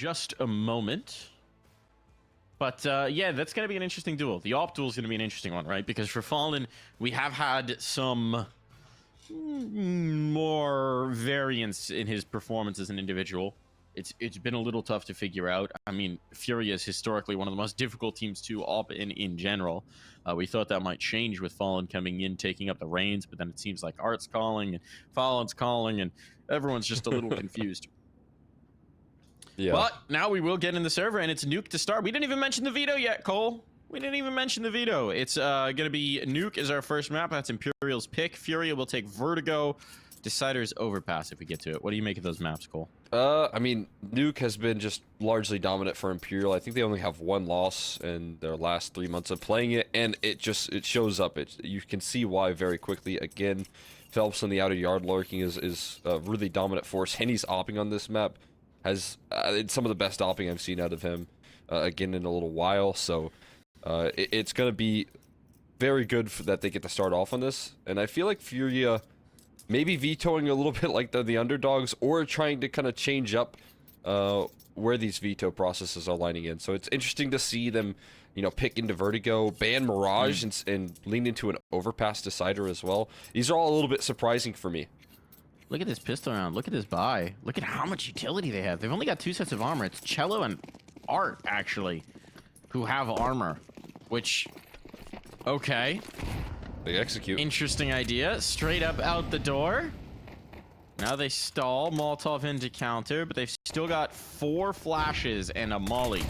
just a moment. But yeah, that's going to be an interesting duel. The op duel is going to be an interesting one, right? Because for Fallen, we have had some more variance in his performance as an individual. It's been a little tough to figure out. I mean, FURIA is historically one of the most difficult teams to op in general. We thought that might change with Fallen coming in, taking up the reins, but then it seems like Art's calling and Fallen's calling, and everyone's just a little confused. Yeah. But now we will get in the server, and it's Nuke to start. We didn't even mention the veto yet, Cole. We didn't even mention the veto. It's going to be Nuke as our first map. That's Imperial's pick. FURIA will take Vertigo. Decider's Overpass if we get to it. What do you make of those maps, Cole? I mean, Nuke has been just largely dominant for Imperial. I think they only have one loss in their last 3 months of playing it, and it shows up. You can see why very quickly. Again, felps on the outer yard lurking is a really dominant force. Henny's opping on this map has it's some of the best opping I've seen out of him again in a little while. So it's going to be very good that they get to start off on this, and I feel like FURIA maybe vetoing a little bit like the underdogs, or trying to kind of change up where these veto processes are lining in. So it's interesting to see them, you know, pick into Vertigo, ban Mirage, and lean into an Overpass Decider as well. These are all a little bit surprising for me. Look at this pistol round. Look at this buy. Look at how much utility they have. They've only got 2 sets of armor. It's Chelo and Art, actually, who have armor, which, okay. They execute. Interesting idea. Straight up out the door. Now they stall. Molotov into counter, but they've still got 4 flashes and a molly.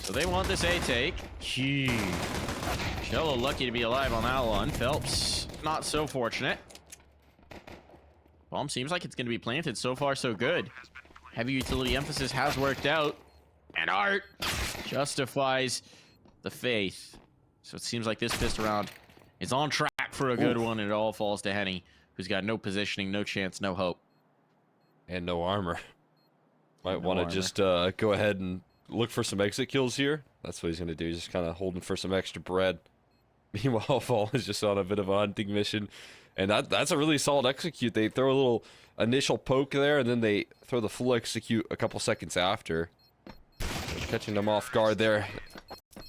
So they want this A take. Chelo lucky to be alive on that one. Felps not so fortunate. Bomb seems like it's going to be planted. So far, so good. Heavy utility emphasis has worked out. And Art justifies the faith. So it seems like this pistol round is on track for a good one, and it all falls to Henny, who's got no positioning, no chance, no hope. And no armor. Might want to just go ahead and look for some exit kills here. That's what he's going to do. He's just kind of holding for some extra bread. Meanwhile, Fall is just on a bit of a hunting mission. And that's a really solid execute. They throw a little initial poke there, and then they throw the full execute a couple seconds after. Catching them off guard there.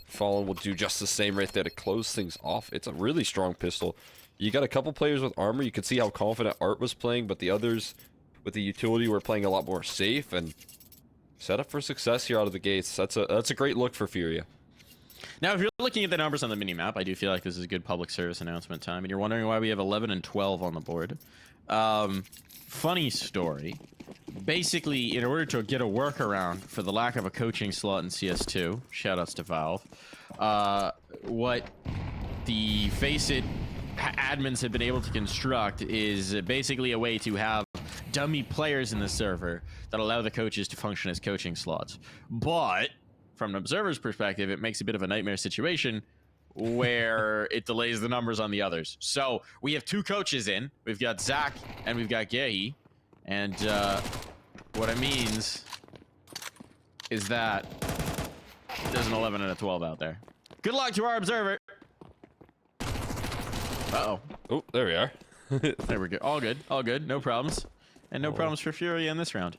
Fallen will do just the same right there to close things off. It's a really strong pistol. You got a couple players with armor. You could see how confident Art was playing, but the others with the utility were playing a lot more safe and set up for success here out of the gates. That's a great look for FURIA. Now, if you're looking at the numbers on the mini-map, I do feel like this is a good public service announcement time, and you're wondering why we have 11 and 12 on the board. Funny story. Basically, in order to get a workaround for the lack of a coaching slot in CS2, shoutouts to Valve, what the FACEIT admins have been able to construct is basically a way to have dummy players in the server that allow the coaches to function as coaching slots. But from an observer's perspective, it makes a bit of a nightmare situation where it delays the numbers on the others. So we have 2 coaches in. We've got Zach and we've got Gehi. And what it means is that there's an 11 and a 12 out there. Good luck to our observer. Uh-oh. Oh, there we are. There we go. All good. All good. No problems. And no problems for FURIA in this round.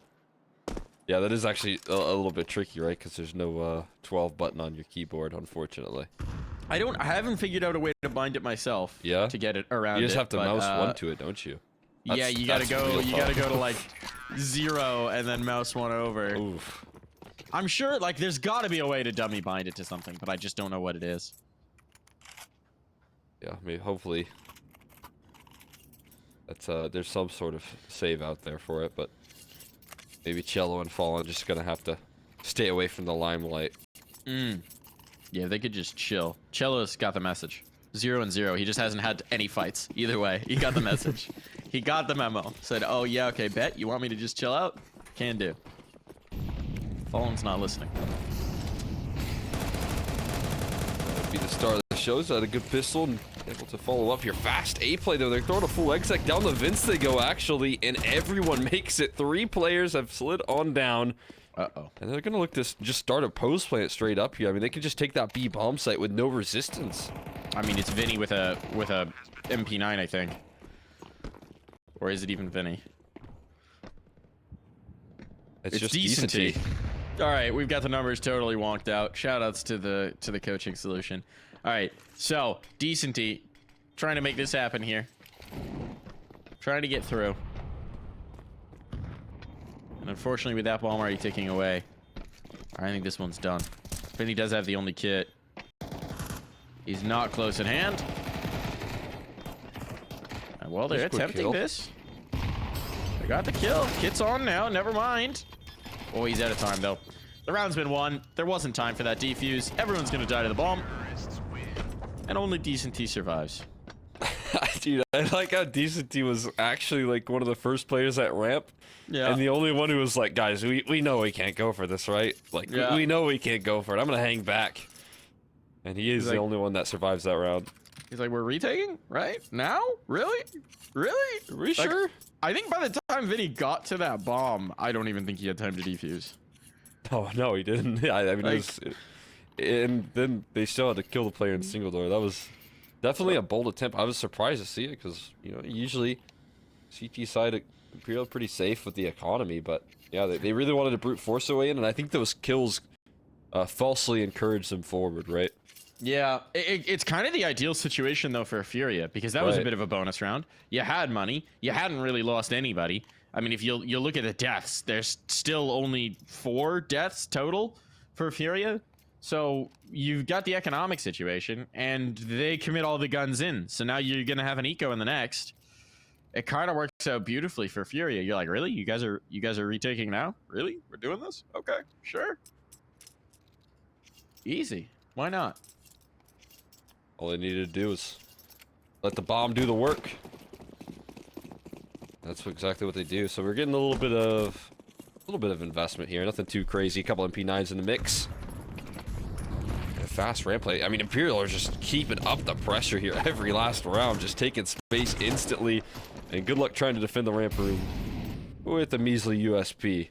Yeah, that is actually a little bit tricky, right? Because there's no 12 button on your keyboard, unfortunately. I haven't figured out a way to bind it myself. Yeah? To get it around. You just have to mouse 1 to it, don't you? Yeah, you gotta go to like 0 and then mouse 1 over. Oof. I'm sure like there's gotta be a way to dummy bind it to something, but I just don't know what it is. Yeah, I mean, hopefully that's there's some sort of save out there for it, but maybe Chelo and Fallen just gonna have to stay away from the limelight. Yeah, they could just chill. Chelo's got the message. 0 and 0. He just hasn't had any fights. Either way, he got the message. He got the memo. Said, oh yeah, okay, bet. You want me to just chill out? Can do. Fallen's not listening. That'd be the start of the show. So had a good pistol and able to follow up here. Fast A play though. They're throwing a full exec down the vents they go actually, and everyone makes it. 3 players have slid on down. Uh-oh. And they're gonna look to just start a post plant straight up here. I mean, they could just take that B bomb site with no resistance. I mean, it's Vinny with a MP9, I think. Or is it even Vinny? It's just decency. decency. All right, we've got the numbers totally wonked out. Shoutouts to the coaching solution. All right, so decency, trying to make this happen here. Trying to get through. And unfortunately, with that bomb already ticking away, I think this one's done. Finny does have the only kit. He's not close at hand. And well, they're attempting this. They got the kill. Kit's on now. Never mind. Oh, he's out of time, though. The round's been won. There wasn't time for that defuse. Everyone's going to die to the bomb. And only Decenty survives. Dude, I like how Decenty was actually like one of the first players at ramp. Yeah. And the only one who was like, guys, we know we can't go for this, right? Like, yeah. we know we can't go for it. I'm going to hang back. And he is the only one that survives that round. He's like, we're retaking? Right? Now? Really? Really? Are we sure? I think by the time Vinny got to that bomb, I don't even think he had time to defuse. Oh, no, he didn't. I mean, like, and then they still had to kill the player in single door. That was definitely a bold attempt. I was surprised to see it because, you know, usually CT side Imperial pretty safe with the economy, but yeah, they really wanted to brute force away in, and I think those kills falsely encouraged them forward, right? Yeah, it's kind of the ideal situation, though, for FURIA, because that was a bit of a bonus round. You had money. You hadn't really lost anybody. I mean, if you look at the deaths, there's still only 4 deaths total for FURIA. So you've got the economic situation, and they commit all the guns in. So now you're going to have an eco in the next. It kind of works out beautifully for FURIA. You're like, really? You guys are retaking now? Really? We're doing this? Okay, sure. Easy. Why not? All they needed to do was let the bomb do the work. That's exactly what they do. So we're getting a little bit of investment here. Nothing too crazy. A couple MP9s in the mix. And a fast ramp play. I mean, Imperial are just keeping up the pressure here every last round, just taking space instantly. And good luck trying to defend the ramp room with a measly USP.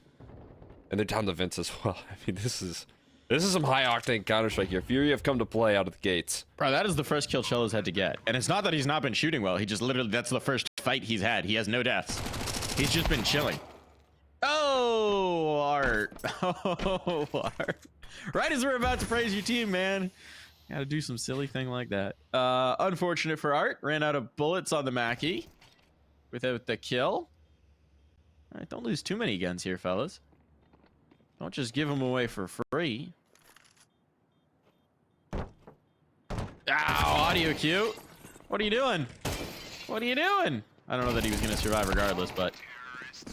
And they're down the vents as well. I mean, this is some high-octane Counter-Strike here. FURIA have come to play out of the gates. Bro, that is the first kill Chelo's had to get. And it's not that he's not been shooting well. He just literally, that's the first fight he's had. He has no deaths. He's just been chilling. Oh, Art. Oh, Art. Right as we're about to praise your team, man. Gotta do some silly thing like that. Unfortunate for Art. Ran out of bullets on the Mackie without the kill. All right, don't lose too many guns here, fellas. Don't just give them away for free. Ow, audio cue. What are you doing? What are you doing? I don't know that he was going to survive regardless, but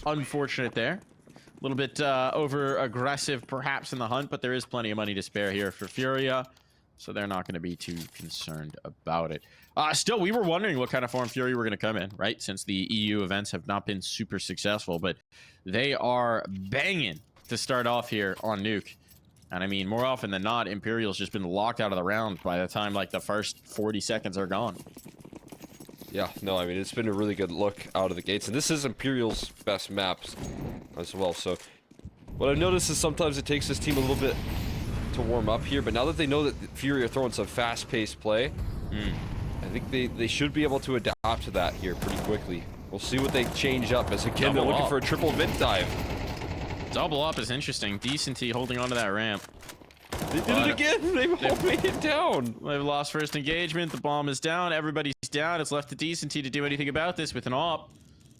unfortunate there. A little bit over aggressive perhaps in the hunt, but there is plenty of money to spare here for FURIA, so they're not going to be too concerned about it. Still, we were wondering what kind of form FURIA were going to come in, right? Since the EU events have not been super successful, but they are banging to start off here on Nuke. And I mean, more often than not, Imperial's just been locked out of the round by the time, like, the first 40 seconds are gone. Yeah, no, I mean, it's been a really good look out of the gates. And this is Imperial's best maps as well. So what I've noticed is sometimes it takes this team a little bit to warm up here. But now that they know that FURIA are throwing some fast-paced play, I think they should be able to adapt to that here pretty quickly. We'll see what they change up as, again, they're looking for a triple vent dive. Double up is interesting. Decenty holding onto that ramp. They did it again. They've all made it down. They've lost first engagement. The bomb is down. Everybody's down. It's left to Decenty to do anything about this with an op.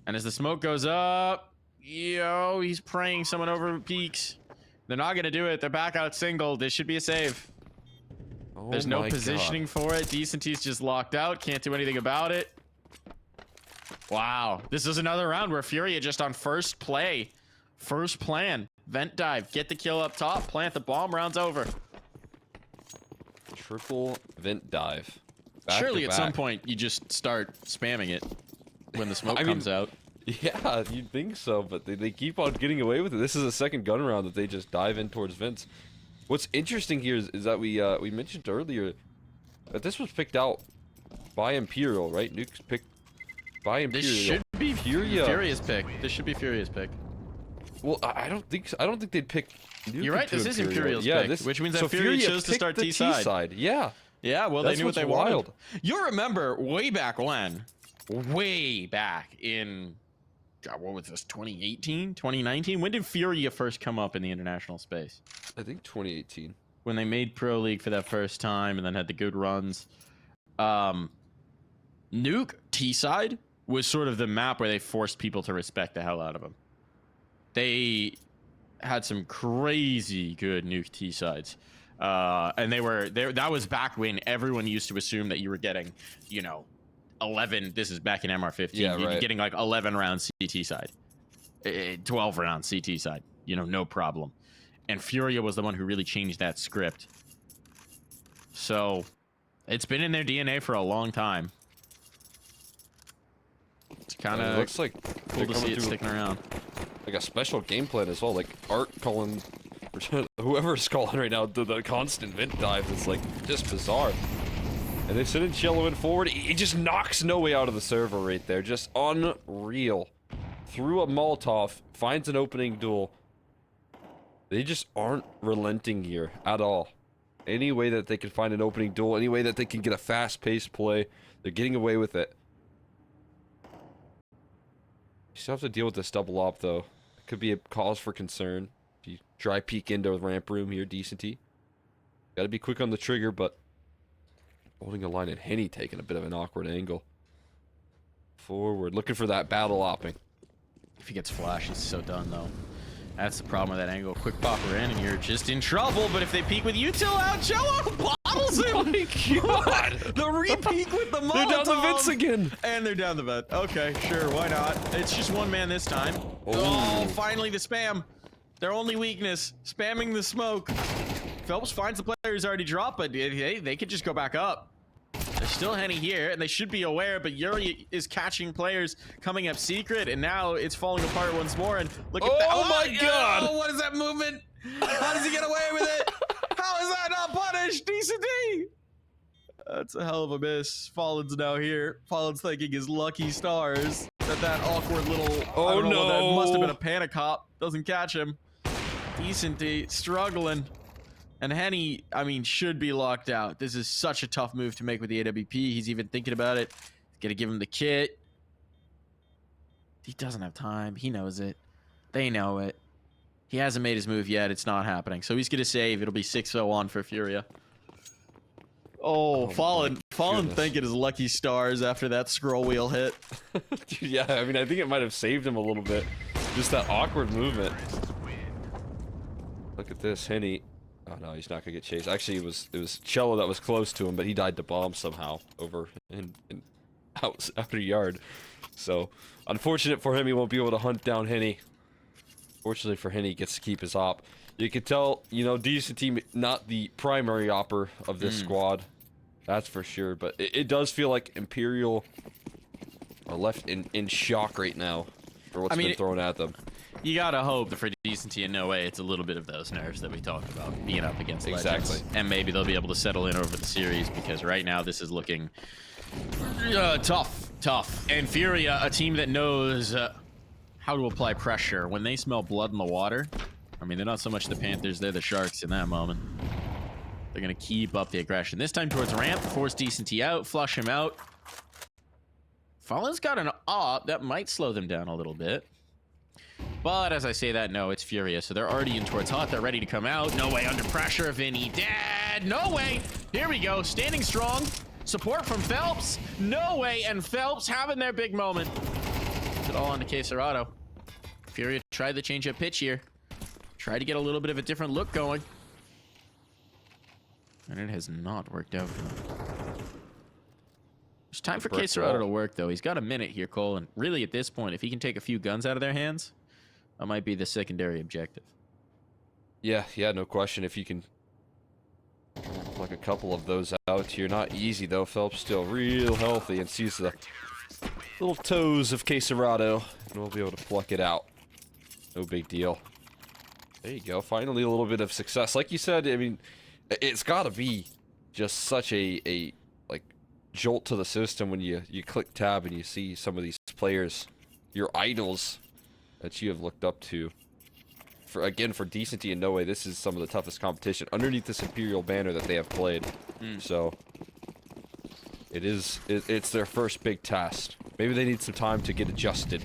And as the smoke goes up, yo, he's praying someone over peaks. They're not going to do it. They're back out single. This should be a save. Oh, there's no positioning for it. Decenty's just locked out. Can't do anything about it. Wow. This is another round where FURIA just on first play. First plan, vent dive, get the kill up top, plant the bomb, rounds over. Triple vent dive. Surely at some point you just start spamming it when the smoke comes out. Yeah, you'd think so, but they keep on getting away with it. This is a second gun round that they just dive in towards vents. What's interesting here is that we mentioned earlier that this was picked out by Imperial, right? Nuke's picked by Imperial. This should be FURIA's pick. This should be FURIA's pick. Well, I don't think so. I don't think they'd pick Nuke. You're right. This is Imperial's pick, which means that FURIA chose to start T side. Yeah. Yeah. Well, they knew what they wanted. You remember way back when, way back in God, what was this, 2018, 2019? When did FURIA first come up in the international space? I think 2018. When they made Pro League for that first time and then had the good runs. Nuke T-side was sort of the map where they forced people to respect the hell out of them. They had some crazy good Nuke T-sides. And they were there. That was back when everyone used to assume that you were getting, you know, 11. This is back in MR15. Yeah, You'd right. be getting like 11 rounds CT side, 12 rounds CT side. You know, no problem. And FURIA was the one who really changed that script. So, it's been in their DNA for a long time. It's kind of looks like cool to see it sticking around. Like a special game plan as well. Like Art calling, whoever's calling right now, the constant vent dive is like just bizarre. And they send in chelo in forward. He just knocks No Way out of the server right there. Just unreal. Through a Molotov, finds an opening duel. They just aren't relenting here at all. Any way that they can find an opening duel, any way that they can get a fast-paced play, they're getting away with it. You still have to deal with this double op, though. It could be a cause for concern. If you dry peek into the ramp room here, decenty. Gotta be quick on the trigger, but holding a line and Henny taking a bit of an awkward angle. Forward, looking for that battle opping. If he gets flash, he's so done, though. That's the problem with that angle. Quick popper in, and you're just in trouble. But if they peek with util out, chelo bottles him! Oh my god! The re-peek with the Molotov! They're down the vents again! And they're down the vent. Okay, sure, why not? It's just one man this time. Oh, finally the spam. Their only weakness, spamming the smoke. Felps finds the players already dropped, but they could just go back up. There's still Henny here, and they should be aware, but Yuurih is catching players coming up secret, and now it's falling apart once more, and look at that. Oh my god! Oh, what is that movement? How does he get away with it? How is that not punished? DCD! That's a hell of a miss. Fallen's now here. Fallen's thanking his lucky stars that awkward little, I don't know, that must have been a panic hop. Doesn't catch him. Decenty, struggling. And Henny, I mean, should be locked out. This is such a tough move to make with the AWP. He's even thinking about it. Gonna give him the kit. He doesn't have time. He knows it. They know it. He hasn't made his move yet. It's not happening. So he's gonna save. It'll be 6-0 on for FURIA. Oh, Fallen thanking his lucky stars after that scroll wheel hit. Dude, yeah, I mean, I think it might have saved him a little bit. Just that awkward movement. Look at this, Henny. Oh no, he's not gonna get chased. Actually, it was chelo that was close to him, but he died to bomb somehow over in out after yard. So unfortunate for him, he won't be able to hunt down Henny. Fortunately for Henny, he gets to keep his op. You can tell, you know, decent team, not the primary opper of this squad, that's for sure. But it does feel like Imperial are left in shock right now for what's been thrown at them. You gotta hope that for decency and no way it's a little bit of those nerves that we talked about being up against Legends. And maybe they'll be able to settle in over the series, because right now this is looking tough. And FURIA, a team that knows how to apply pressure. When they smell blood in the water, I mean, they're not so much the Panthers, they're the Sharks in that moment. They're gonna keep up the aggression. This time towards ramp, force decency out, flush him out. Fallen's got an op that might slow them down a little bit. But as I say that, no, it's FURIA, so they're already in towards hot. They're ready to come out. No way under pressure. Vinny dead. No way. Here we go. Standing strong. Support from Felps. No way. And Felps having their big moment. It's it all on to Caserado. FURIA tried to change up pitch here. Tried to get a little bit of a different look going. And it has not worked out for them. It's time for Caserado to work, though. He's got a minute here, Cole. And really, at this point, if he can take a few guns out of their hands, that might be the secondary objective. Yeah, no question. If you can pluck a couple of those out here. Not easy, though. Phelps still real healthy and sees the little toes of Caserado, and we'll be able to pluck it out. No big deal. There you go. Finally, a little bit of success. Like you said, I mean, it's got to be just such a like jolt to the system when you click tab and you see some of these players, your idols that you have looked up to. For decency and no way, this is some of the toughest competition underneath this Imperial banner that they have played. So it's their first big test. Maybe they need some time to get adjusted.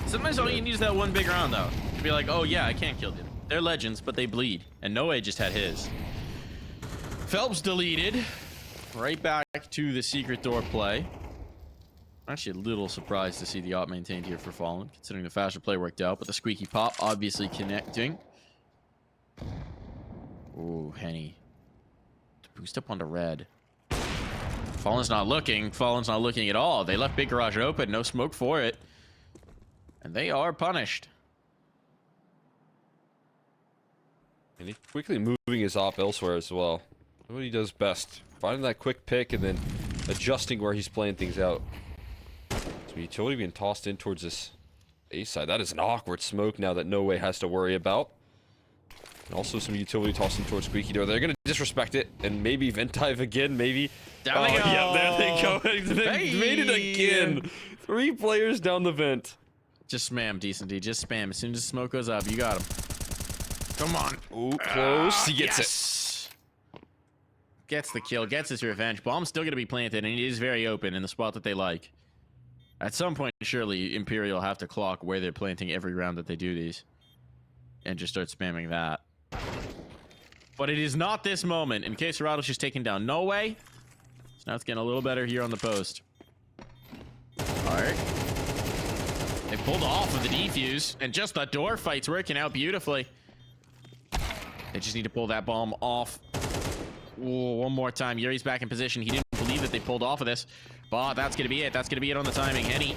Sometimes all you need is that one big round, though. To be like, oh yeah, I can't kill them. They're legends, but they bleed. And Noe just had his. Felps deleted. Right back to the secret door play. I'm actually a little surprised to see the op maintained here for Fallen, considering the faster play worked out, but the squeaky pop obviously connecting. Ooh, Henny. Boost up onto red. Fallen's not looking. Fallen's not looking at all. They left big garage open. No smoke for it. And they are punished. And he's quickly moving his op elsewhere as well. What he does best. Finding that quick pick and then adjusting where he's playing things out. So utility being tossed in towards this A side. That is an awkward smoke now that No Way has to worry about. And also some utility tossed in towards Squeaky Door. They're going to disrespect it and maybe vent dive again, maybe. Down they go. Yeah, there they go. They Hey. made it again. 3 players down the vent. Just spam, Decent D. Just spam. As soon as the smoke goes up, you got him. Come on. Ooh, close. He gets it. Yes. Gets the kill. Gets his revenge. Bomb's still going to be planted, and it is very open in the spot that they like. At some point, surely Imperial have to clock where they're planting every round that they do these. And just start spamming that. But it is not this moment. In case Rado's just taken down No Way. So now it's getting a little better here on the post. Alright. They pulled off with the defuse. And just the door fight's working out beautifully. They just need to pull that bomb off. Ooh, one more time. Yuri's back in position. He didn't believe that they pulled off of this. But that's going to be it. That's going to be it on the timing. Henny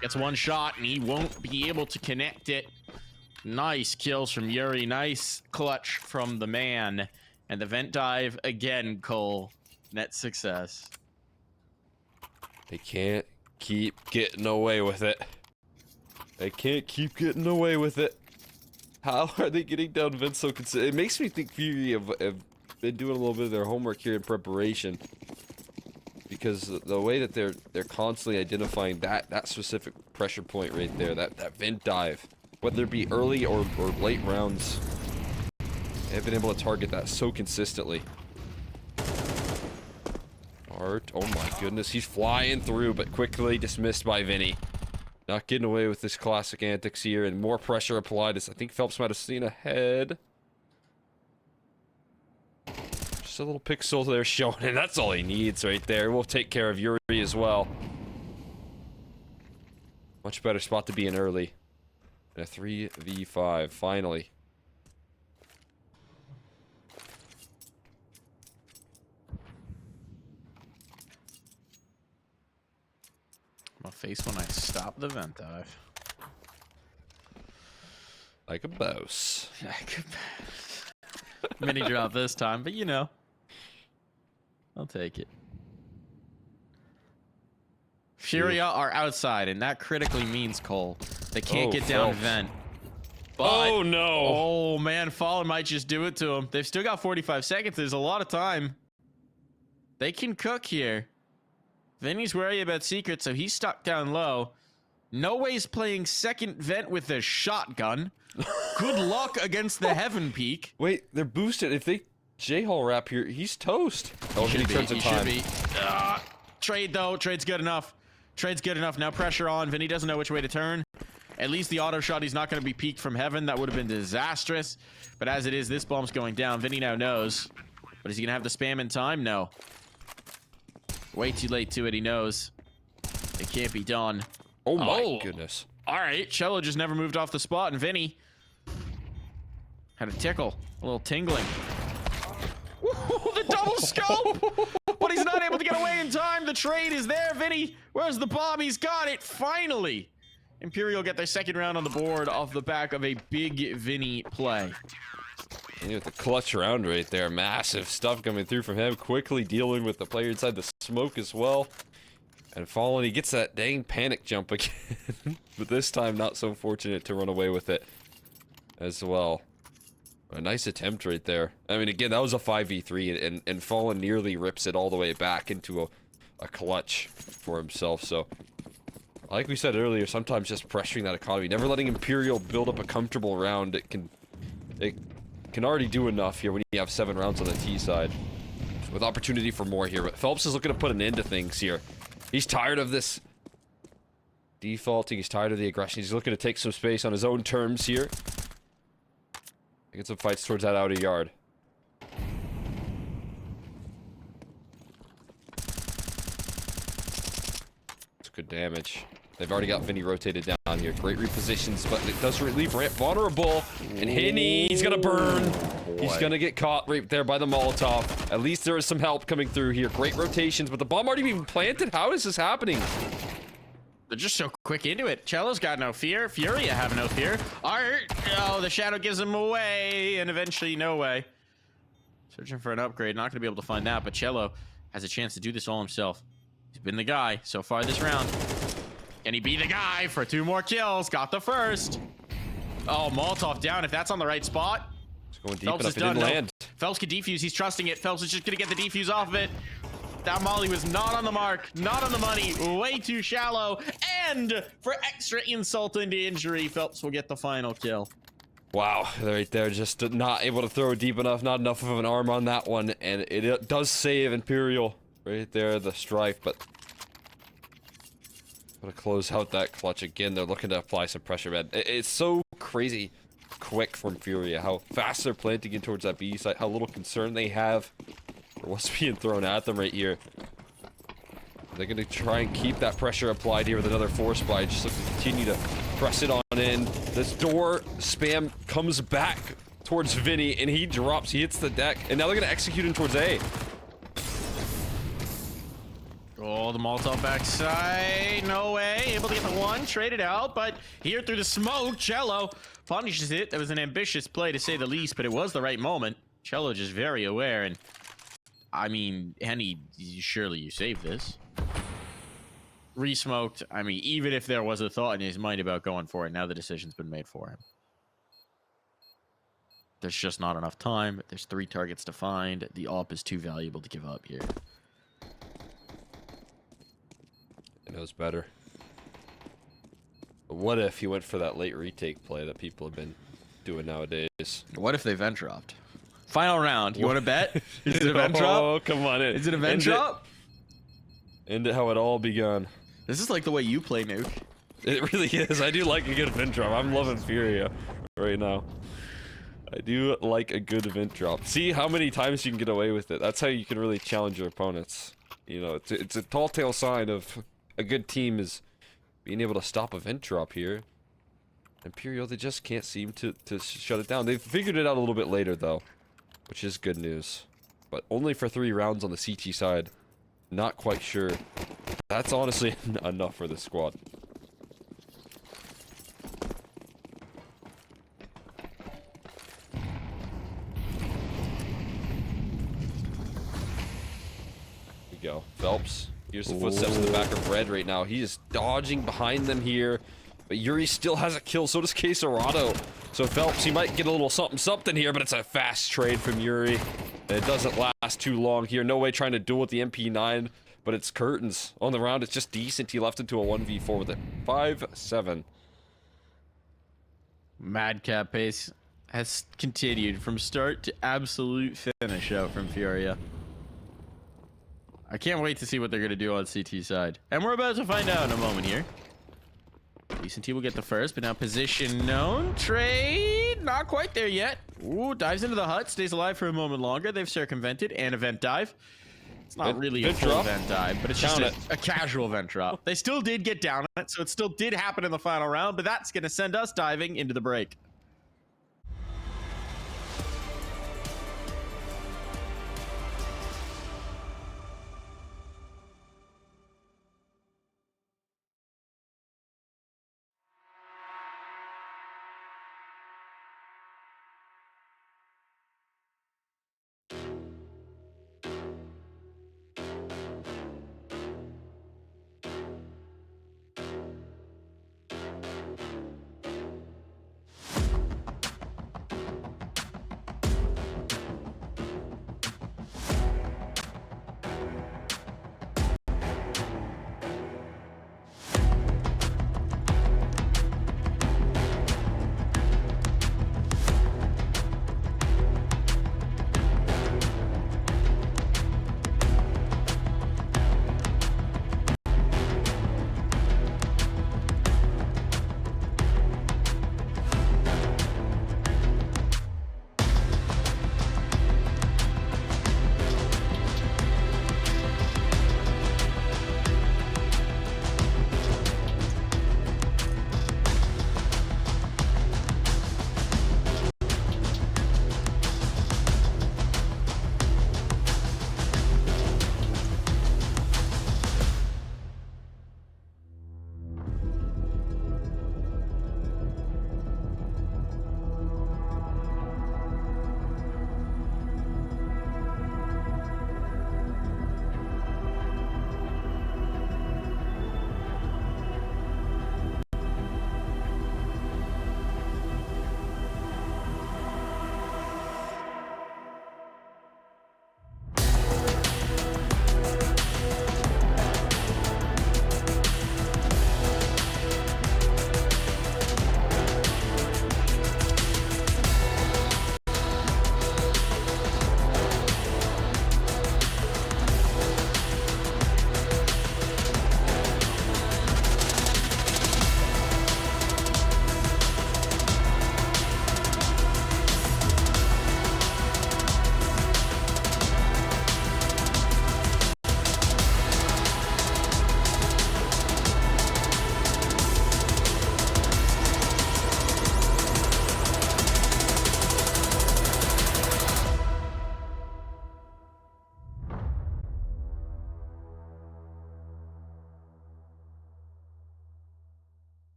gets one shot, and he won't be able to connect it. Nice kills from Yuurih. Nice clutch from the man. And the vent dive again, Cole. Net success. They can't keep getting away with it. They can't keep getting away with it. How are they getting down vent so consistent? It makes me think FURIA have been doing a little bit of their homework here in preparation. Because the way that they're constantly identifying that specific pressure point right there, that vent dive, whether it be early or late rounds, they've been able to target that so consistently. Art, oh my goodness, he's flying through, but quickly dismissed by Vinny. Not getting away with this classic antics here, and more pressure applied as I think Felps might have seen ahead. Just a little pixel there showing, and that's all he needs right there. We'll take care of Yuurih as well. Much better spot to be in early. And a 3v5, finally. My face when I stop the vent dive. Like a boss. Mini drop this time, but you know. I'll take it. FURIA are outside, and that critically means, Cole, they can't get down vent. But, oh no! Oh man, Fallen might just do it to them. They've still got 45 seconds. There's a lot of time. They can cook here. Vinny's worried about secret, so he's stuck down low. No Way's playing second vent with a shotgun. Good luck against the Heaven Peak. Wait, they're boosted. If they J-Hall wrap here, he's toast. Oh, he turns the time. Trade though. Trade's good enough. Trade's good enough. Now pressure on. Vinny doesn't know which way to turn. At least the auto shot, he's not going to be peaked from Heaven. That would have been disastrous. But as it is, this bomb's going down. Vinny now knows. But is he going to have the spam in time? No. Way too late to it. He knows. It can't be done. Oh my goodness. All right. Chelo just never moved off the spot. And Vinny had a tickle. A little tingling. Woo, the double scope! But he's not able to get away in time. The trade is there. Vinny, where's the bomb? He's got it. Finally. Imperial get their second round on the board off the back of a big Vinny play. And with the clutch round right there, massive stuff coming through from him, quickly dealing with the player inside the smoke as well. And Fallen, he gets that dang panic jump again, but this time not so fortunate to run away with it as well. A nice attempt right there. I mean, again, that was a 5v3, and Fallen nearly rips it all the way back into a clutch for himself, so... Like we said earlier, sometimes just pressuring that economy, never letting Imperial build up a comfortable round, it can already do enough here when you have 7 rounds on the T side. With opportunity for more here, but Felps is looking to put an end to things here. He's tired of this defaulting. He's tired of the aggression. He's looking to take some space on his own terms here. Get some fights towards that outer yard. It's good damage. They've already got Vinny rotated down here. Great repositions, but it does leave Ramp vulnerable. And he's gonna burn. He's gonna get caught right there by the Molotov. At least there is some help coming through here. Great rotations, but the bomb already been planted? How is this happening? They're just so quick into it. Chelo's got no fear. FURIA have no fear. Art, oh, the shadow gives him away, and eventually no way. Searching for an upgrade. Not gonna be able to find that, but Chelo has a chance to do this all himself. He's been the guy so far this round. Can he be the guy for 2 more kills? Got the first. Oh, Molotov down. If that's on the right spot. It's going deep Felps enough. is It done. didn't No. land. Felps can defuse. He's trusting it. Felps is just gonna get the defuse off of it. That molly was not on the mark, not on the money, way too shallow. And for extra insult and injury, Felps will get the final kill. Wow, right there, just not able to throw deep enough, not enough of an arm on that one, and it does save Imperial right there, the strike, but gotta close out that clutch again. They're looking to apply some pressure, man. It's so crazy quick from FURIA, how fast they're planting in towards that B site, how little concern they have for what's being thrown at them right here. They're gonna try and keep that pressure applied here with another force buy. Just look to continue to press it on in. This door spam comes back towards Vinny, and he drops. He hits the deck, and now they're gonna execute him towards A. Oh, the Molotov backside. No way. Able to get the one. Traded out, but here through the smoke, Chelo punishes it. That was an ambitious play to say the least, but it was the right moment. Chelo just very aware, and I mean, Henny, surely you saved this. Re-smoked. I mean, even if there was a thought in his mind about going for it, now the decision's been made for him. There's just not enough time. There's 3 targets to find. The AWP is too valuable to give up here. It knows better. But what if he went for that late retake play that people have been doing nowadays? What if they vent dropped? Final round. You want to bet? Is it a vent drop? Oh, come on. Is it a vent drop? End it how it all begun. This is like the way you play Nuke. It really is. I do like a good vent drop. I'm loving FURIA right now. I do like a good vent drop. See how many times you can get away with it. That's how you can really challenge your opponents. You know, it's a tall tale sign of a good team is being able to stop a vent drop here. Imperial, they just can't seem to shut it down. They've figured it out a little bit later, though, which is good news. But only for 3 rounds on the CT side. Not quite sure. That's honestly enough for this squad. Here we go. Felps. Here's the footsteps in the back of Red right now. He is dodging behind them here. But yuurih still has a kill. So does Quesarado. So Felps, he might get a little something here, but it's a fast trade from yuurih. And it doesn't last too long here. No way trying to duel with the MP9. But it's curtains. On the round, it's just decent. He left into a 1v4 with it. 5-7. Madcap pace has continued from start to absolute finish out from FURIA. I can't wait to see what they're going to do on CT side. And we're about to find out in a moment here. Decent T will get the first, but now position known. Trade, not quite there yet. Ooh, dives into the hut, stays alive for a moment longer. They've circumvented and a vent dive. It's not really a full vent dive, but it's just a casual vent drop. They still did get down on it, so it still did happen in the final round, but that's going to send us diving into the break.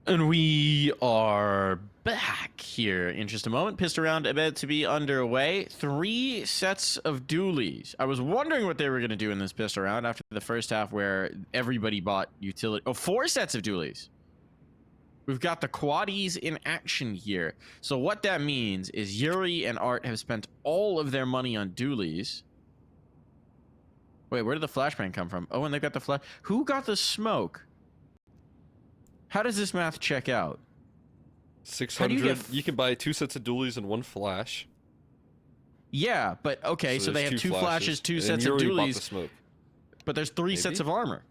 And we are back here in just a moment. Pissed around about to be underway. 3 sets of dualies. I was wondering what they were going to do in this pissed around after the first half where everybody bought utility. Oh, 4 sets of dualies. We've got the quaddies in action here. So what that means is yuurih and Art have spent all of their money on dualies. Wait, where did the flashbang come from? Oh, and they got the flash. Who got the smoke? How does this math check out? 600. You can buy 2 sets of dualies and 1 flash. Yeah, but okay, so they have 2 flashes, 2 and sets of yuurih bought the dualies. smoke. But there's 3 sets of armor.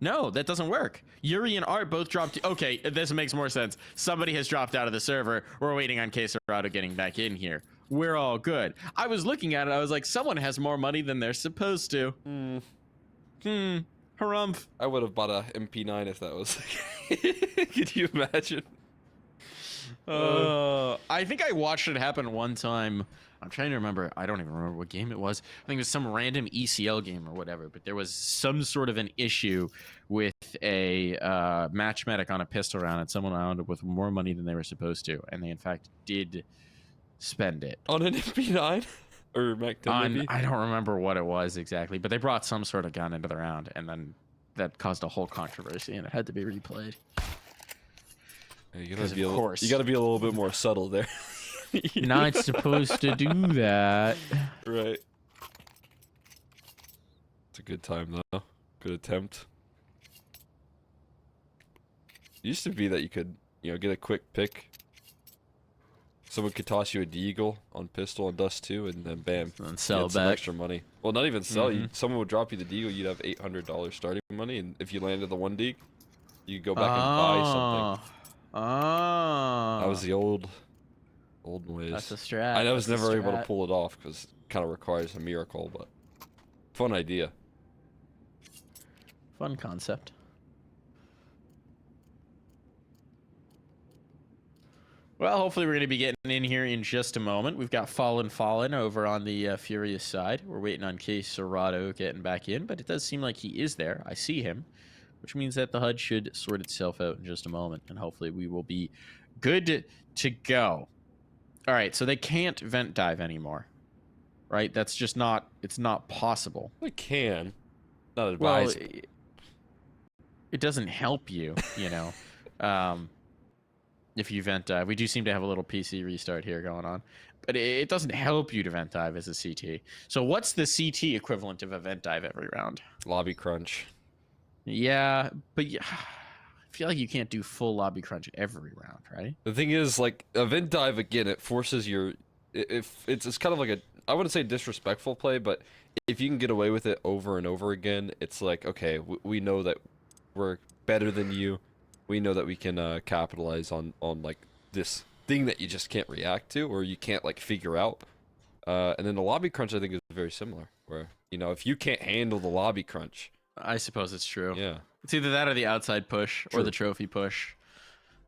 No, that doesn't work. yuurih and Art both dropped. Okay, this makes more sense. Somebody has dropped out of the server. We're waiting on Quesarado getting back in here. We're all good. I was looking at it. I was like, someone has more money than they're supposed to. Harumph. I would have bought a MP9 if that was. Could you imagine? I think I watched it happen one time. I'm trying to remember. I don't even remember what game it was. I think it was some random ECL game or whatever. But there was some sort of an issue with a match medic on a pistol round, and someone wound up with more money than they were supposed to, and they in fact did spend it On an MP9 or Mac 10 maybe? I don't remember what it was exactly, but they brought some sort of gun into the round, and then that caused a whole controversy, and it had to be replayed. You gotta be a little bit more subtle there. Not supposed to do that. Right. It's a good time though. Good attempt. It used to be that you could, get a quick pick. Someone could toss you a deagle on pistol and dust 2, and then bam, and sell you had some back extra money. Well, not even sell. Someone would drop you the deagle. You'd have $800 starting money, and if you landed the 1 deagle, you could go back and buy something. That was the old ways. That's a strat. I was never able to pull it off because it kind of requires a miracle, but fun idea. Fun concept. Well, hopefully we're going to be getting in here in just a moment. We've got Fallen over on the Furious side. We're waiting on Quesarado getting back in, but it does seem like he is there. I see him, which means that the HUD should sort itself out in just a moment, and hopefully we will be good to go. All right, so they can't vent dive anymore, right? That's just not, it's not possible. They can. Not advised. Well, it doesn't help you, if you vent dive. We do seem to have a little PC restart here going on, but it doesn't help you to vent dive as a CT. So what's the CT equivalent of a vent dive every round? Lobby crunch. Yeah, but I feel like you can't do full lobby crunch every round, right? The thing is, like, a vent dive, again, it forces your... It's kind of like a... I wouldn't say disrespectful play, but if you can get away with it over and over again, it's like, okay, we know that we're better than you. We know that we can capitalize on like, this thing that you just can't react to or you can't, like, figure out. And then the lobby crunch, I think, is very similar, where, if you can't handle the lobby crunch... I suppose it's true. Yeah. It's either that or the outside push or the trophy push.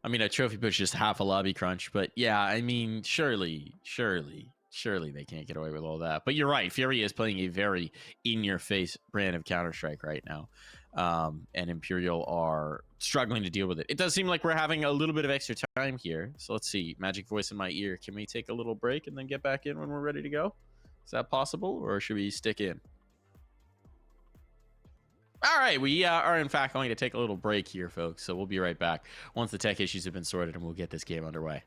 I mean, a trophy push is half a lobby crunch, but yeah, I mean, surely they can't get away with all that. But you're right. FURIA is playing a very in-your-face brand of Counter-Strike right now. And Imperial are struggling to deal with it. It does seem like we're having a little bit of extra time here. So let's see. Magic voice in my ear. Can we take a little break and then get back in when we're ready to go? Is that possible, or should we stick in? All right, we are in fact going to take a little break here, folks. So we'll be right back once the tech issues have been sorted, and we'll get this game underway.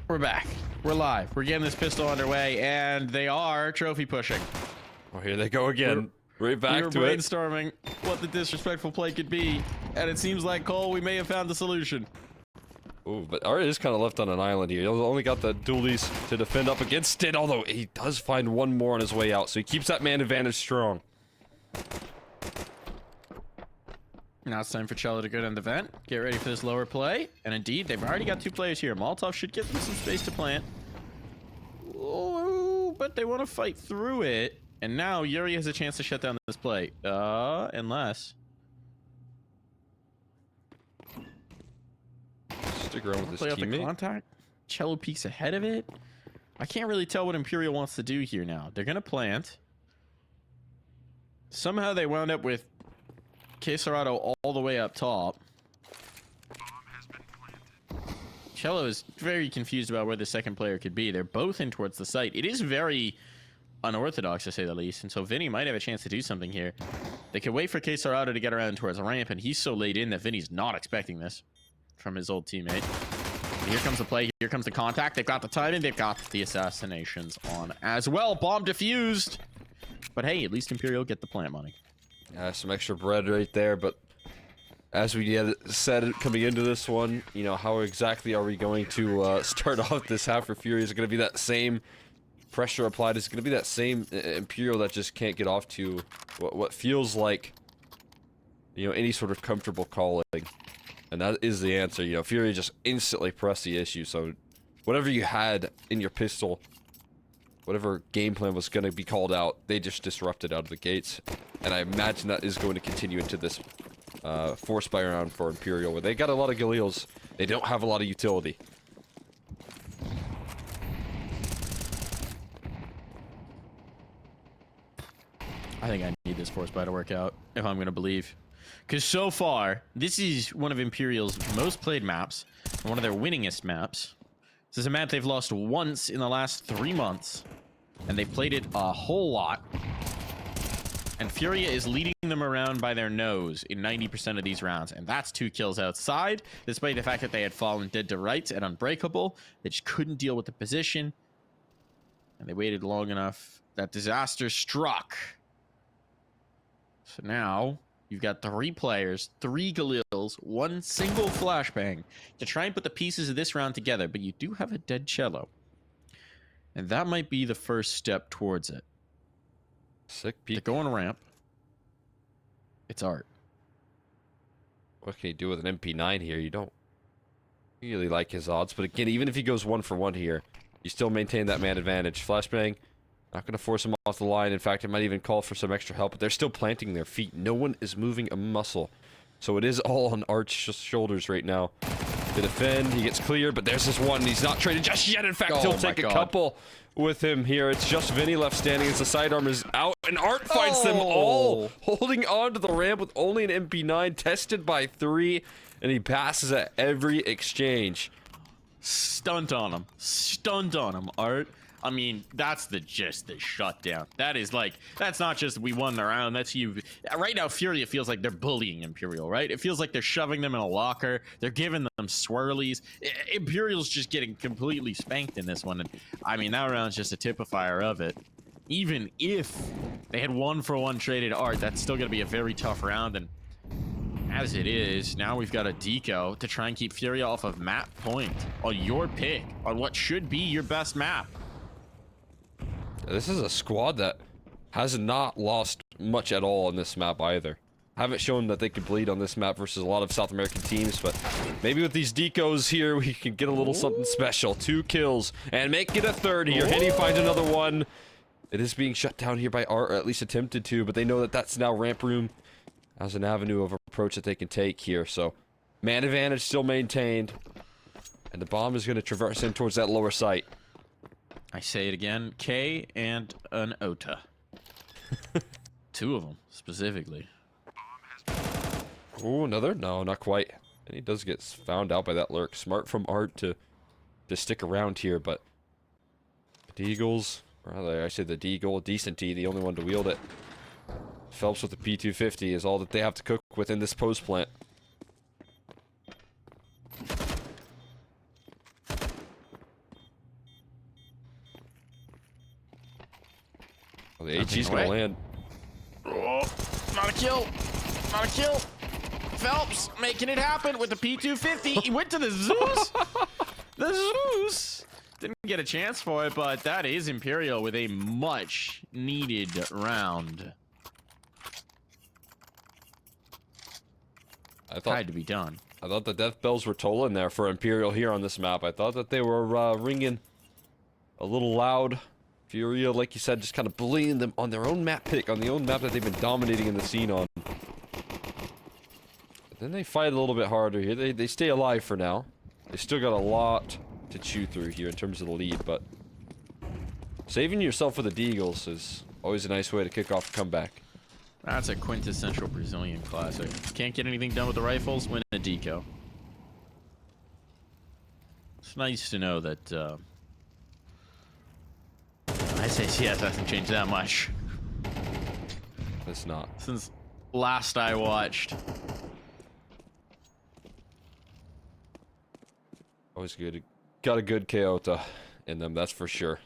We're back. We're live. We're getting this pistol underway, and they are trophy pushing. Oh, here they go again. Right back to it. We were brainstorming what the disrespectful play could be, and it seems like, Cole, we may have found the solution. Ooh, but Art is kind of left on an island here. He's only got the dualies to defend up against it, although he does find one more on his way out, so he keeps that man advantage strong. Now it's time for Chelo to go down the vent. Get ready for this lower play. And indeed, they've already got 2 players here. Molotov should give them some space to plant. Oh, but they want to fight through it. And now yuurih has a chance to shut down this play. Unless... Stick around with play his off the teammate. contact. Chelo peeks ahead of it. I can't really tell what Imperial wants to do here now. They're going to plant. Somehow they wound up with Quesarado all the way up top. Chelo is very confused about where the second player could be. They're both in towards the site. It is very unorthodox, to say the least, and so Vinny might have a chance to do something here. They could wait for Quesarado to get around towards the ramp, and he's so laid in that Vinny's not expecting this from his old teammate. And here comes the play. Here comes the contact. They've got the timing. They've got the assassinations on as well. Bomb defused. But hey, at least Imperial get the plant money. Yeah, some extra bread right there, but as we had said coming into this one, you know, how exactly are we going to start off this half for FURIA? Is it going to be that same pressure applied? Is it going to be that same Imperial that just can't get off to what feels like, you know, any sort of comfortable calling? And that is the answer. You know, FURIA just instantly pressed the issue, so whatever you had in your pistol, whatever game plan was going to be called out, they just disrupted out of the gates. And I imagine that is going to continue into this force buy round for Imperial, where they got a lot of Galils. They don't have a lot of utility. I think I need this force buy to work out, if I'm going to believe. Because so far, this is one of Imperial's most played maps, and one of their winningest maps. This is a map they've lost once in the last 3 months, and they've played it a whole lot. And FURIA is leading them around by their nose in 90% of these rounds, and that's 2 kills outside, despite the fact that they had fallen dead to rights and unbreakable. They just couldn't deal with the position, and they waited long enough. That disaster struck. So now you've got 3 players, 3 Galils, 1 single flashbang to try and put the pieces of this round together, but you do have a dead Chelo. And that might be the first step towards it. Sick peek. To go on a ramp. It's Art. What can you do with an MP9 here? You don't really like his odds, but again, even if he goes 1 for 1 here, you still maintain that man advantage. Flashbang, not going to force him off the line. In fact, it might even call for some extra help, but they're still planting their feet. No one is moving a muscle. So it is all on Art's shoulders right now. To defend, he gets clear, but there's this one. He's not traded just yet. In fact, he'll take a couple with him here. It's just Vinny left standing as the sidearm is out, and Art finds them all holding on to the ramp with only an MP9, tested by 3, and he passes at every exchange. Stunt on him. Stunt on him, Art. I mean, that's the shutdown. That is like, that's not just we won the round, that's you. Right now, FURIA feels like they're bullying Imperial, right? It feels like they're shoving them in a locker. They're giving them swirlies. Imperial's just getting completely spanked in this one. And I mean, that round's just a typifier of it. Even if they had 1 for 1 traded Art, that's still going to be a very tough round. And as it is, now we've got a deco to try and keep FURIA off of map point on your pick, on what should be your best map. This is a squad that has not lost much at all on this map either. Haven't shown that they could bleed on this map versus a lot of South American teams, but maybe with these decos here, we can get a little something special. 2 kills, and make it a 3rd here. Henny finds another one. It is being shut down here by Art, or at least attempted to, but they know that that's now ramp room as an avenue of approach that they can take here. So, man advantage still maintained, and the bomb is going to traverse in towards that lower site. I say it again, K and an OTA. 2 of them, specifically. Oh, another? No, not quite. And he does get found out by that lurk. Smart from Art to stick around here, but the Deagles, or rather, I say the Deagle, Decent D, the only one to wield it. Phelps with the P250 is all that they have to cook with in this post plant. the HE's gonna land. Oh, not a kill. Not a kill. Phelps making it happen with the P250. He went to the Zeus. The Zeus. Didn't get a chance for it, but that is Imperial with a much needed round. Had to be done. I thought the death bells were tolling there for Imperial here on this map. I thought that they were ringing a little loud. FURIA, like you said, just kind of bullying them on their own map pick, on the own map that they've been dominating in the scene on. But then they fight a little bit harder here. They stay alive for now. They still got a lot to chew through here in terms of the lead, but saving yourself for the Deagles is always a nice way to kick off a comeback. That's a quintessential Brazilian classic. Can't get anything done with the rifles, win a deco. It's nice to know that ICCS hasn't changed that much. It's not. Since last I watched. Always good. Got a good Kyoto in them, that's for sure.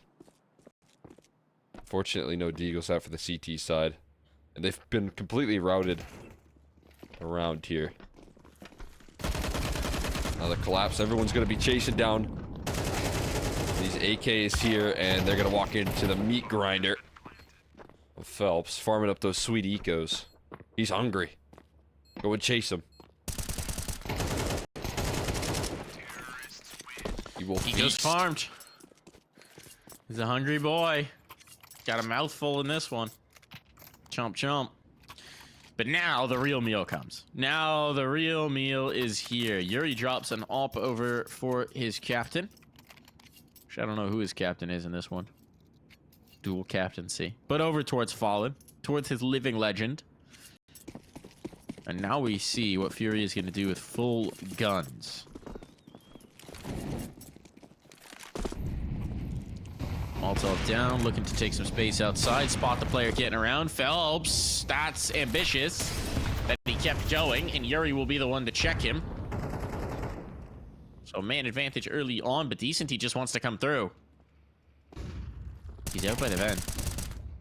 Fortunately, no Deagles out for the CT side. And they've been completely routed around here. Another collapse. Everyone's going to be chasing down these AKs here, and they're going to walk into the meat grinder of Phelps, farming up those sweet ecos. He's hungry. Go and chase him. He will Ecos farmed. He's a hungry boy. Got a mouthful in this one. Chomp chomp. But now the real meal comes. Now the real meal is here. Yuurih drops an AWP over for his captain. Which I don't know who his captain is in this one. Dual captaincy. But over towards Fallen. Towards his living legend. And now we see what FURIA is going to do with full guns. Molotov down, looking to take some space outside. Spot the player getting around. Felps, that's ambitious. That he kept going, and Yuurih will be the one to check him. So man advantage early on, but Decent, he just wants to come through. He's out by the vent.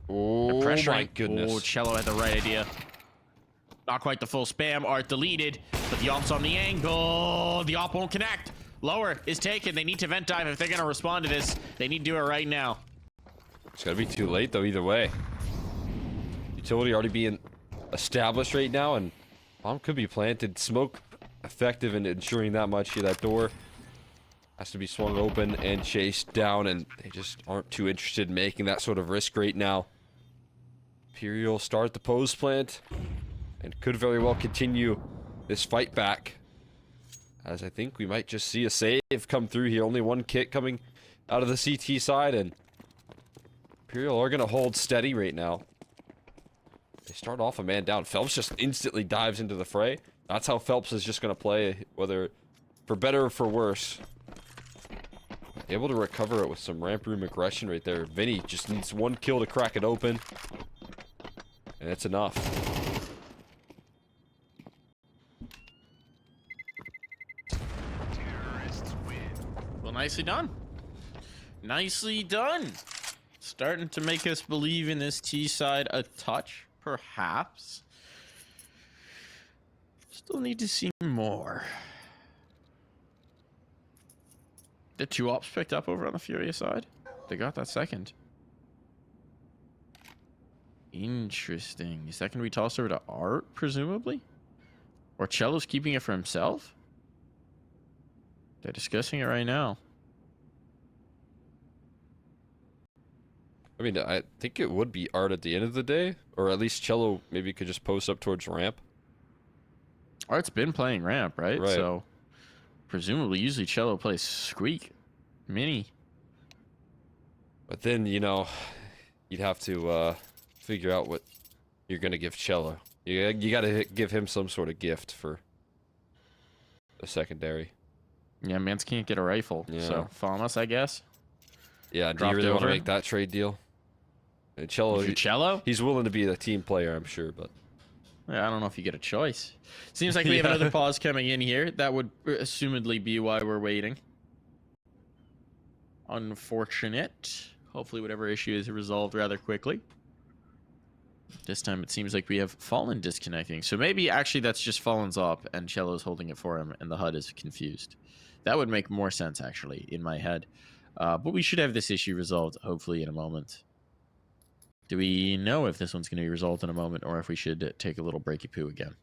Oh my goodness. Oh, Chelo had the right idea. Not quite the full spam. Art deleted, but the AWP's on the angle. The AWP won't connect. Lower is taken. They need to vent dive if they're going to respond to this. They need to do it right now. It's going to be too late, though, either way. Utility already being established right now, and bomb could be planted. Smoke effective in ensuring that much here. That door has to be swung open and chased down, and they just aren't too interested in making that sort of risk right now. Imperial start the pose plant, and could very well continue this fight back. As I think we might just see a save come through here. Only one kit coming out of the CT side, and Imperial are going to hold steady right now. They start off a man down. Phelps just instantly dives into the fray. That's how Phelps is just going to play, whether for better or for worse. Able to recover it with some ramp room aggression right there. Vinny just needs one kill to crack it open, and it's enough. Nicely done. Nicely done. Starting to make us believe in this T side a touch, perhaps. Still need to see more. The 2 AWPs picked up over on the FURIA side. They got that second. Interesting. Is that going to be tossed over to Art, presumably? Or Chelo's keeping it for himself? They're discussing it right now. I mean, I think it would be Art at the end of the day, or at least Chelo maybe could just post up towards ramp. Art's been playing ramp, right? Right. So, presumably, usually Chelo plays Squeak, Mini. But then, you know, you'd have to figure out what you're going to give Chelo. You got to give him some sort of gift for a secondary. Yeah, Mans can't get a rifle, so Famas, I guess. Yeah, do you really want to make that trade deal? And Chelo? He's willing to be a team player, I'm sure, but... Yeah, I don't know if you get a choice. Seems like we have another pause coming in here. That would assumedly be why we're waiting. Unfortunate. Hopefully whatever issue is resolved rather quickly. This time it seems like we have Fallen disconnecting. So maybe actually that's just Fallen's up and Chelo's holding it for him and the HUD is confused. That would make more sense actually in my head. But we should have this issue resolved hopefully in a moment. Do we know if this one's going to be resolved in a moment or if we should take a little breaky poo again?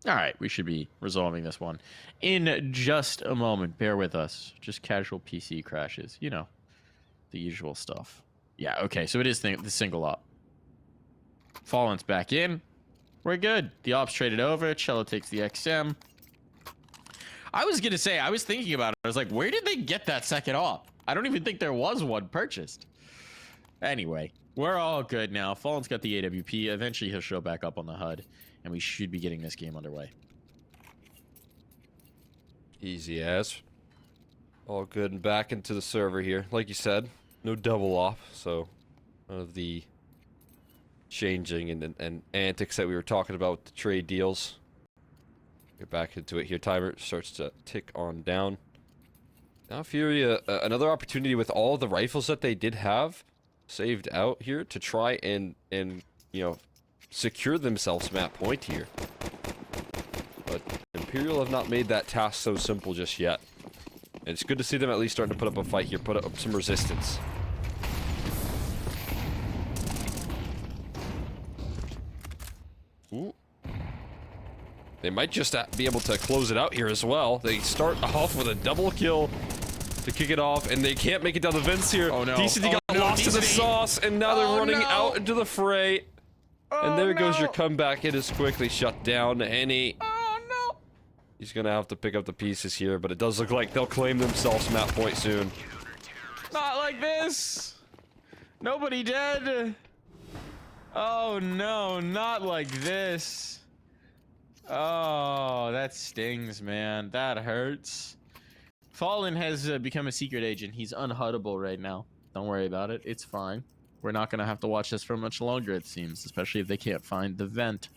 All right, we should be resolving this one in just a moment. Bear with us. Just casual PC crashes. You know, the usual stuff. Yeah, okay, so it is the single op. Fallen's back in. We're good. The op's traded over. Chelo takes the XM. I was going to say, I was thinking about it. I was like, where did they get that second op? I don't even think there was one purchased. Anyway, we're all good now. Fallen's got the AWP. Eventually, he'll show back up on the HUD, and we should be getting this game underway. Easy as. All good and back into the server here. Like you said, no double op, so none of the changing and antics that we were talking about with the trade deals. Get back into it here. Timer starts to tick on down. Now FURIA, another opportunity with all the rifles that they did have saved out here to try and you know, secure themselves map point here. But Imperial have not made that task so simple just yet. And it's good to see them at least starting to put up a fight here, put up some resistance. Ooh. They might just be able to close it out here as well. They start off with a double kill to kick it off, and they can't make it down the vents here. Oh no. DCD got lost in the sauce, and now they're running out into the fray. And there goes your comeback. It is quickly shut down. Any. Oh no. He's gonna have to pick up the pieces here, but it does look like they'll claim themselves map point soon. Not like this. Nobody dead. Oh no, not like this. Oh, that stings, man. That hurts. Fallen has become a secret agent. He's unhuddable right now. Don't worry about it. It's fine. We're not going to have to watch this for much longer, it seems. Especially if they can't find the vent.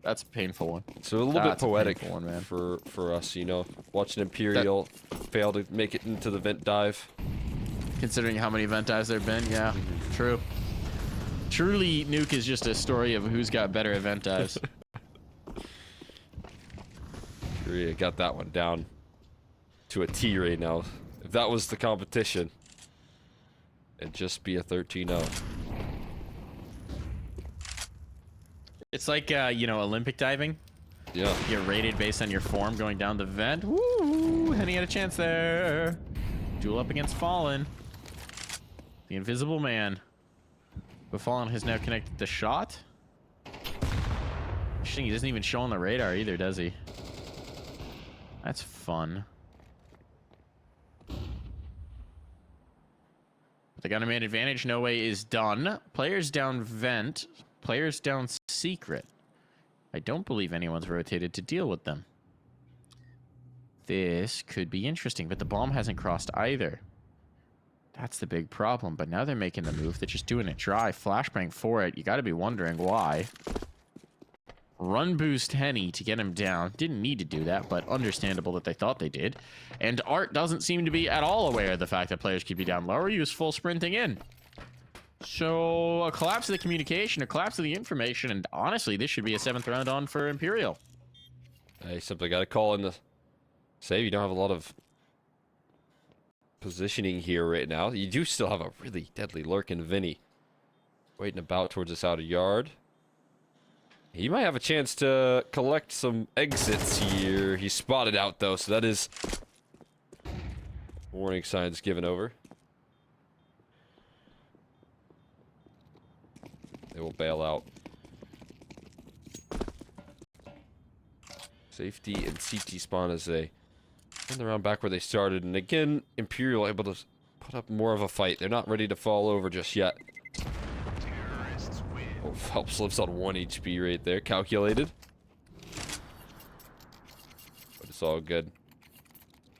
That's a painful one. So a little bit poetic one, man. for us, you know. Watching Imperial fail to make it into the vent dive. Considering how many vent dives there have been, yeah. True. Truly, Nuke is just a story of who's got better event dives. FURIA got that one down to a T right now. If that was the competition, it'd just be a 13-0. It's like, you know, Olympic diving. Yeah. You're rated based on your form going down the vent. Woo! Henny had a chance there. Duel up against Fallen. The invisible man. But Fallen has now connected the shot. Interesting, he doesn't even show on the radar either, does he? That's fun. They got a man advantage. No way is done. Players down vent. Players down secret. I don't believe anyone's rotated to deal with them. This could be interesting, but the bomb hasn't crossed either. That's the big problem, but now they're making the move. They're just doing it dry. Flashbang for it. You got to be wondering why. Run boost Henny to get him down. Didn't need to do that, but understandable that they thought they did. And Art doesn't seem to be at all aware of the fact that players could be down lower. He was full sprinting in. So a collapse of the communication, a collapse of the information, and honestly, this should be a 7th round on for Imperial. You simply got to call in the save. You don't have a lot of positioning here right now. You do still have a really deadly lurking Vinny waiting about towards this outer yard. He might have a chance to collect some exits here. He's spotted out though, so that is warning signs given over. They will bail out. Safety and CT spawn as they end the round back where they started, and again, Imperial able to put up more of a fight. They're not ready to fall over just yet. Oh, Felps lives on 1 HP right there, calculated. But it's all good.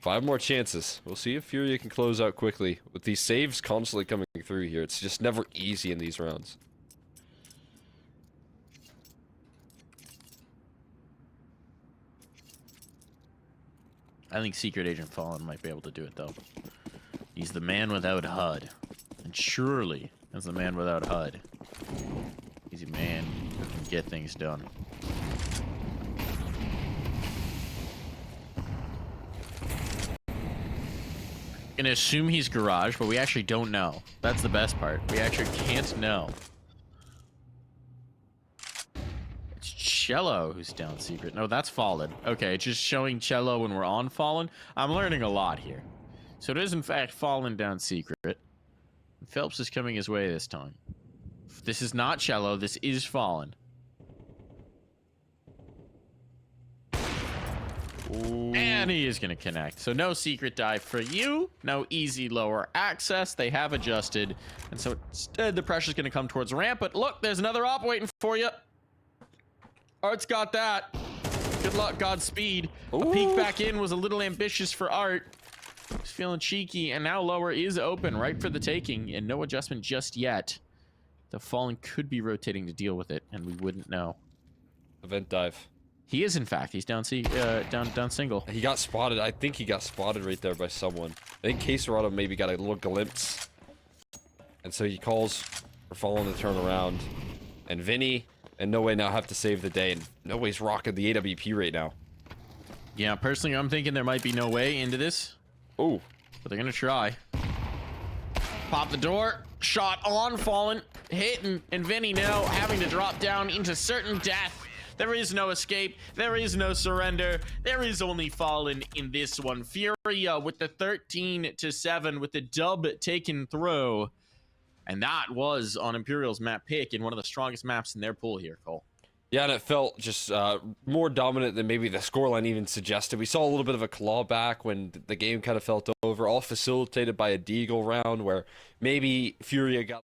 5 more chances. We'll see if FURIA can close out quickly. With these saves constantly coming through here, it's just never easy in these rounds. I think Secret Agent Fallen might be able to do it, though. He's the man without HUD. And surely, as the man without HUD, he's a man who can get things done. Gonna assume he's garage, but we actually don't know. That's the best part. We actually can't know. It's chelo who's down secret. No, that's fallen. Okay, it's just showing chelo when we're on fallen. I'm learning a lot here. So it is in fact fallen down secret. Phelps is coming his way this time. This is not chelo. This is fallen. Ooh. And he is going to connect. So no secret dive for you. No easy lower access. They have adjusted. And so instead the pressure's going to come towards ramp. But look, there's another op waiting for you. Art's got that. Good luck, Godspeed. Ooh. A peek back in was a little ambitious for Art. He's feeling cheeky. And now lower is open, right for the taking. And no adjustment just yet. The fallen could be rotating to deal with it. And we wouldn't know. Event dive. He is, in fact. He's down single. He got spotted. I think he got spotted right there by someone. I think Caserado maybe got a little glimpse. And so he calls for Fallen to turn around. And Vinny and No Way now have to save the day. And No Way's rocking the AWP right now. Yeah, personally, I'm thinking there might be no way into this. Oh. But they're going to try. Pop the door. Shot on Fallen. Hit, and Vinny now having to drop down into certain death. There is no escape. There is no surrender. There is only Fallen in this one. FURIA with the 13-7 with the dub taken through. And that was on Imperial's map pick in one of the strongest maps in their pool here, Cole. Yeah, and it felt just more dominant than maybe the scoreline even suggested. We saw a little bit of a clawback when the game kind of felt over, all facilitated by a Deagle round where maybe FURIA got...